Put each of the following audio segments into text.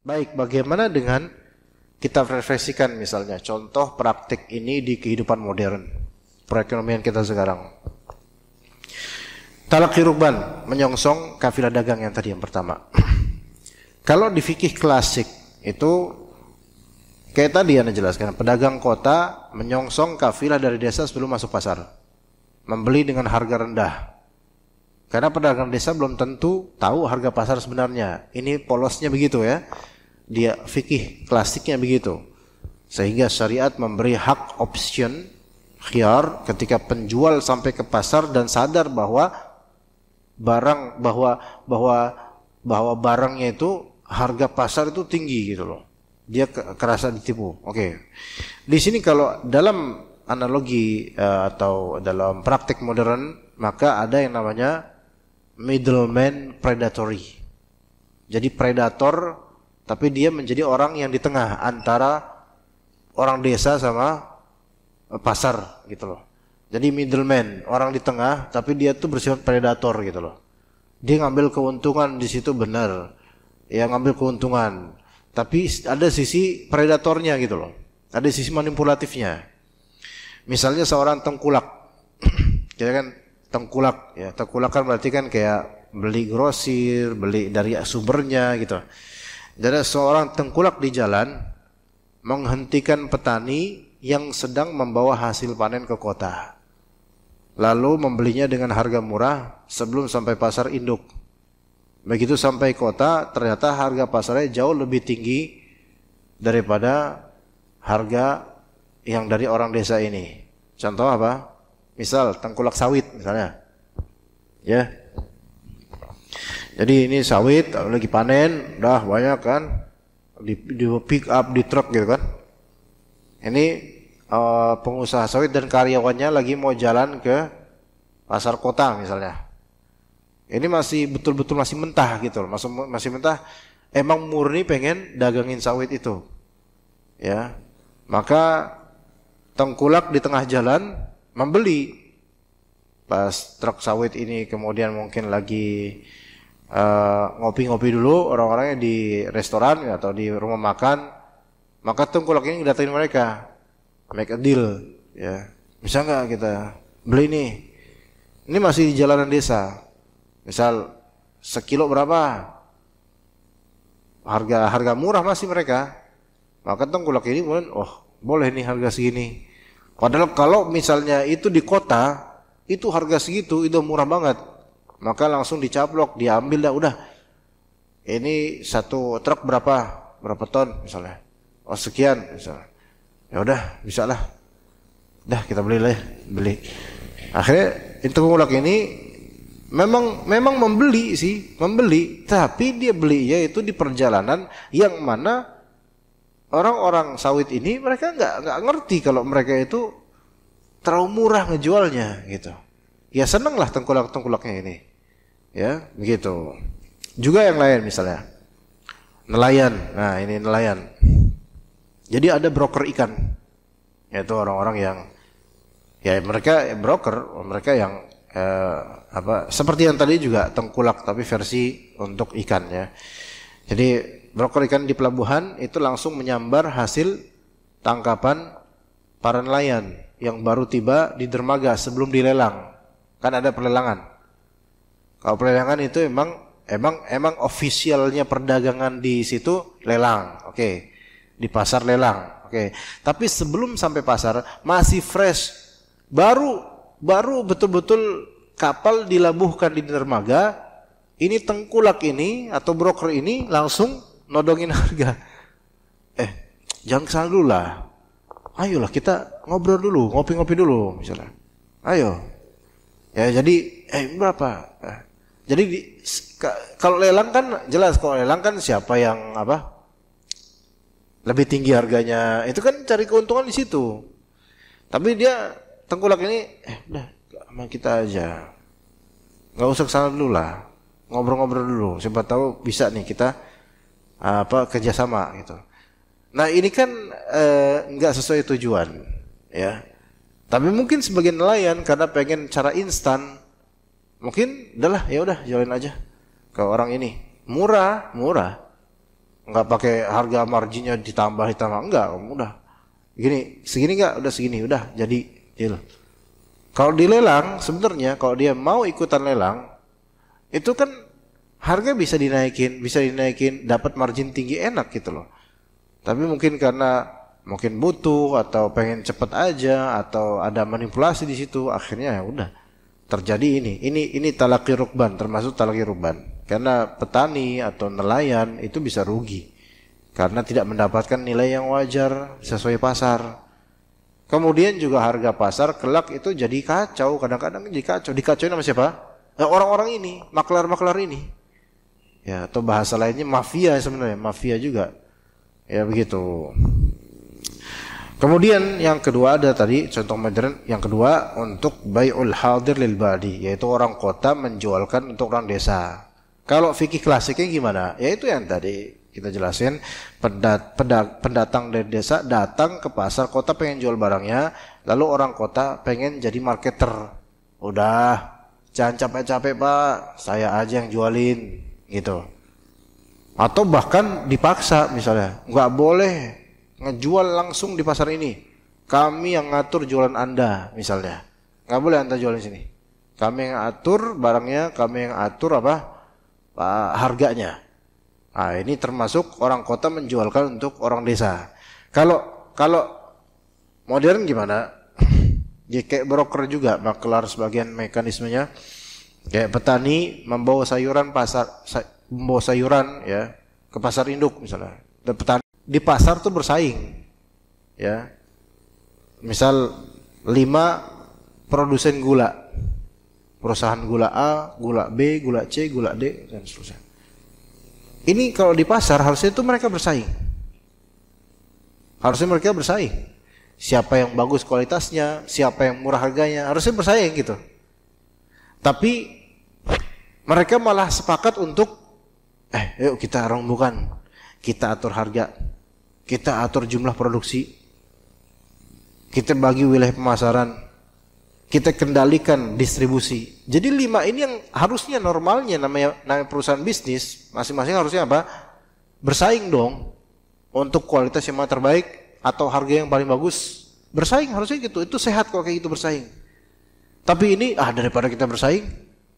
Baik, bagaimana dengan kita refleksikan misalnya contoh praktik ini di kehidupan modern, perekonomian kita sekarang. Talaqi rukban, menyongsong kafilah dagang yang tadi yang pertama. Kalau di fikih klasik itu kayak tadi yang dijelaskan, pedagang kota menyongsong kafilah dari desa sebelum masuk pasar, membeli dengan harga rendah. Karena pedagang desa belum tentu tahu harga pasar sebenarnya. Ini polosnya begitu ya. Dia fikih klasiknya begitu. Sehingga syariat memberi hak option khiyar ketika penjual sampai ke pasar dan sadar bahwa barangnya itu harga pasar itu tinggi gitu loh. Dia kerasa ditipu. Oke. Di sini kalau dalam analogi atau dalam praktik modern, maka ada yang namanya middleman predatory. Jadi predator tapi dia menjadi orang yang di tengah antara orang desa sama pasar gitu loh. Jadi middleman, orang di tengah tapi dia tuh bersifat predator gitu loh. Dia ngambil keuntungan di situ benar. Ya ngambil keuntungan. Tapi ada sisi predatornya gitu loh. Ada sisi manipulatifnya. Misalnya seorang tengkulak. Kita kan tengkulak ya. Tengkulak kan berarti kan kayak beli grosir, beli dari sumbernya gitu. Jadi seorang tengkulak di jalan menghentikan petani yang sedang membawa hasil panen ke kota. Lalu membelinya dengan harga murah sebelum sampai pasar induk. Begitu sampai kota, ternyata harga pasarnya jauh lebih tinggi daripada harga yang dari orang desa ini. Contoh apa? Misal tengkulak sawit misalnya. Ya. Jadi ini sawit lagi panen, udah banyak kan, di pick up, di truk gitu kan. Ini pengusaha sawit dan karyawannya lagi mau jalan ke pasar kota misalnya. Ini masih betul-betul masih mentah gitu loh, masih mentah. Emang murni pengen dagangin sawit itu, ya. Maka tengkulak di tengah jalan membeli. Pas truk sawit ini kemudian mungkin lagi ngopi-ngopi dulu orang-orangnya di restoran atau di rumah makan, maka tengkulak ini datangin mereka, make a deal, ya. Bisa nggak kita beli ini masih di jalanan desa, misal sekilo berapa, harga murah masih mereka, maka tengkulak ini kemudian boleh nih harga segini. Padahal kalau misalnya itu di kota itu harga segitu itu murah banget. Maka langsung dicaplok, diambil dah udah. Ini satu truk berapa ton misalnya. Oh sekian misalnya. Ya udah, bisa lah. Dah kita beli. Akhirnya tengkulak ini memang membeli, tapi dia belinya itu di perjalanan yang mana orang-orang sawit ini mereka nggak ngerti kalau mereka itu terlalu murah ngejualnya gitu. Ya seneng lah tengkulak-tengkulaknya ini. Ya, begitu. Juga yang lain misalnya nelayan. Nah, ini nelayan. Jadi ada broker ikan. Yaitu orang-orang yang ya mereka broker, mereka yang seperti yang tadi juga tengkulak tapi versi untuk ikan ya. Jadi broker ikan di pelabuhan itu langsung menyambar hasil tangkapan para nelayan yang baru tiba di dermaga sebelum dilelang. Kan ada pelelangan. Kalau pelelangan itu emang ofisialnya perdagangan di situ lelang, oke. Di pasar lelang, oke. Tapi sebelum sampai pasar masih fresh, baru betul-betul kapal dilabuhkan di dermaga. Ini tengkulak ini atau broker ini langsung nodongin harga. Jangan kesana dulu lah. Ayolah kita ngobrol dulu, ngopi-ngopi dulu misalnya. Ayo. Ya jadi berapa? Jadi kalau lelang kan jelas, kalau lelang kan siapa yang lebih tinggi harganya, itu kan cari keuntungan di situ. Tapi dia tengkulak ini udah sama kita aja. Enggak usah kesana dulu lah. Ngobrol-ngobrol dulu, siapa tahu bisa nih kita kerjasama gitu. Nah ini kan nggak sesuai tujuan, ya. Tapi mungkin sebagian nelayan karena pengen cara instan, mungkin udahlah ya udah jualin aja ke orang ini, murah, nggak pakai harga marginnya ditambah, enggak, udah gini, segini nggak, udah segini, udah jadi deal. Kalau dilelang sebenarnya kalau dia mau ikutan lelang, itu kan harga bisa dinaikin, dapat margin tinggi, enak gitu loh. Tapi mungkin karena butuh atau pengen cepet aja atau ada manipulasi di situ, akhirnya ya udah terjadi ini talaqi rukban, termasuk talaqi rukban. Karena petani atau nelayan itu bisa rugi karena tidak mendapatkan nilai yang wajar sesuai pasar. Kemudian juga harga pasar kelak itu jadi kacau, kadang-kadang jadi kacau. Dikacauin sama siapa? Orang-orang ini, maklar-maklar ini. Ya, atau bahasa lainnya mafia sebenarnya, mafia juga. Ya begitu. Kemudian yang kedua ada tadi contoh modern, yang kedua untuk bai'ul hadir lil badi, yaitu orang kota menjualkan untuk orang desa. Kalau fikih klasiknya gimana? Ya itu yang tadi kita jelasin, pendatang dari desa datang ke pasar kota pengen jual barangnya, lalu orang kota pengen jadi marketer. Udah, jangan capek-capek Pak, saya aja yang jualin gitu. Atau bahkan dipaksa misalnya, nggak boleh ngejual langsung di pasar ini, kami yang ngatur jualan Anda misalnya, nggak boleh Anda jual di sini, kami yang atur barangnya, kami yang atur harganya. Nah, ini termasuk orang kota menjualkan untuk orang desa. Kalau modern gimana? Ya, kayak broker juga, maklar sebagian mekanismenya. Kayak petani membawa sayuran ya ke pasar induk misalnya. Dan petani di pasar tuh bersaing. Ya. Misal 5 produsen gula. Perusahaan gula A, gula B, gula C, gula D dan seterusnya. Ini kalau di pasar harusnya itu mereka bersaing. Siapa yang bagus kualitasnya, siapa yang murah harganya, harusnya bersaing gitu. Tapi mereka malah sepakat untuk yuk kita rembukan, kita atur harga, kita atur jumlah produksi, kita bagi wilayah pemasaran, kita kendalikan distribusi. Jadi 5 ini yang harusnya normalnya namanya perusahaan bisnis, masing-masing harusnya bersaing dong untuk kualitas yang terbaik atau harga yang paling bagus. Bersaing harusnya gitu. Itu sehat kalau kayak gitu bersaing. Tapi ini daripada kita bersaing,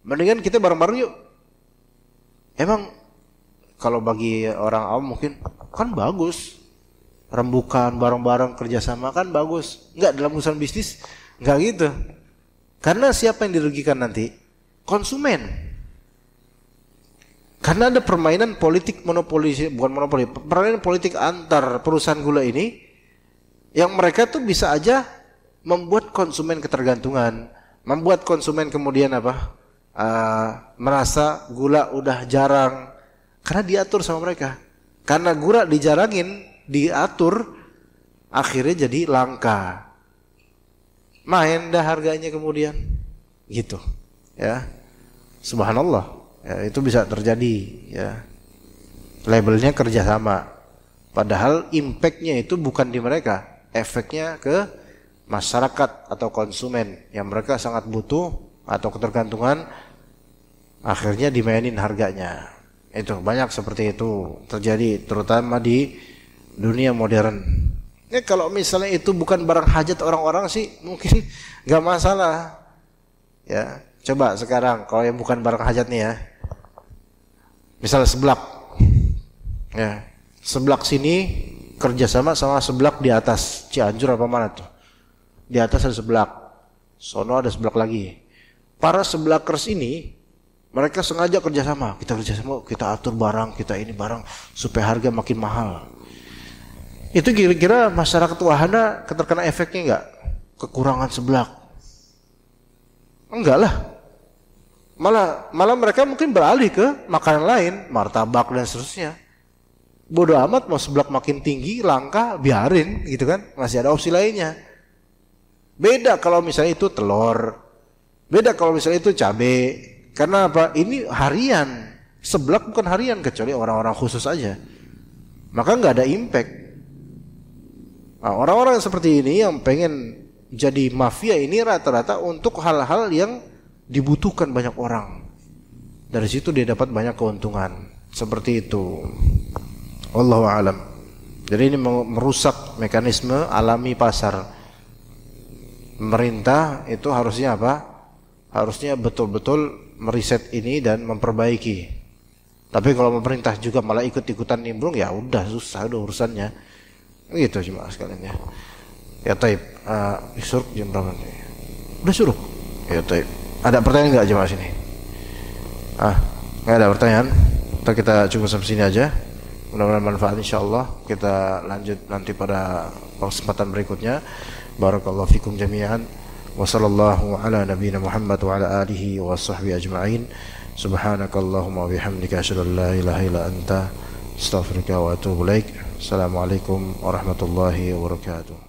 mendingan kita bareng-bareng yuk. Emang kalau bagi orang awam mungkin kan bagus, rembukan bareng-bareng kerjasama kan bagus. Enggak, dalam urusan bisnis enggak gitu. Karena siapa yang dirugikan nanti? Konsumen. Karena ada permainan politik permainan politik antar perusahaan gula ini, yang mereka tuh bisa aja membuat konsumen ketergantungan, membuat konsumen kemudian merasa gula udah jarang karena diatur sama mereka. Karena gula dijarangin, diatur, akhirnya jadi langka. Main dah harganya kemudian gitu ya. Subhanallah ya, itu bisa terjadi ya. Labelnya kerjasama, padahal impactnya itu bukan di mereka, efeknya ke masyarakat atau konsumen yang mereka sangat butuh atau ketergantungan, akhirnya dimainin harganya. Itu banyak seperti itu terjadi, terutama di dunia modern. Ya, kalau misalnya itu bukan barang hajat orang-orang sih mungkin gak masalah. Ya, coba sekarang kalau yang bukan barang hajat nih ya, Misalnya seblak, ya, seblak sini kerjasama sama seblak di atas Cianjur apa mana tuh? Di atas ada seblak, sono ada seblak lagi. Para seblakers ini mereka sengaja kerjasama, kita atur barang, kita ini barang supaya harga makin mahal. Itu kira-kira masyarakat wahana terkena efeknya enggak? Kekurangan seblak? Enggak lah. Malah mereka mungkin beralih ke makanan lain, martabak dan seterusnya. Bodoh amat, mau seblak makin tinggi, langka, biarin gitu kan. Masih ada opsi lainnya. Beda kalau misalnya itu telur. Beda kalau misalnya itu cabai. Karena apa? Ini harian. Seblak bukan harian kecuali orang-orang khusus aja. Maka nggak ada impact. Nah, orang-orang seperti ini yang pengen jadi mafia ini rata-rata untuk hal-hal yang dibutuhkan banyak orang. Dari situ dia dapat banyak keuntungan. Seperti itu. Wallahu a'lam. Jadi ini merusak mekanisme alami pasar. Pemerintah itu harusnya apa? Harusnya betul-betul meriset ini dan memperbaiki. Tapi kalau pemerintah juga malah ikut-ikutan nimbrung, ya udah susah udah urusannya. Gitu cuma sekalian ya. Ya taib, suruh jam berapa nih? Udah suruh. Ya taib. Ada pertanyaan nggak jemaah sini? Nggak ada pertanyaan. Kita cukup sampai sini aja. Mudah-mudahan manfaat insyaallah. Kita lanjut nanti pada kesempatan berikutnya. Barakallahu fikum jami'an. Wa sallallahu ala nabiyyina Muhammad wa ala alihi wa sahbihi ajma'in. Subhanakallahumma wa bihamdika asyhadu an la ilaha illa anta astaghfiruka wa atubu ilaik. Assalamualaikum warahmatullahi wabarakatuh.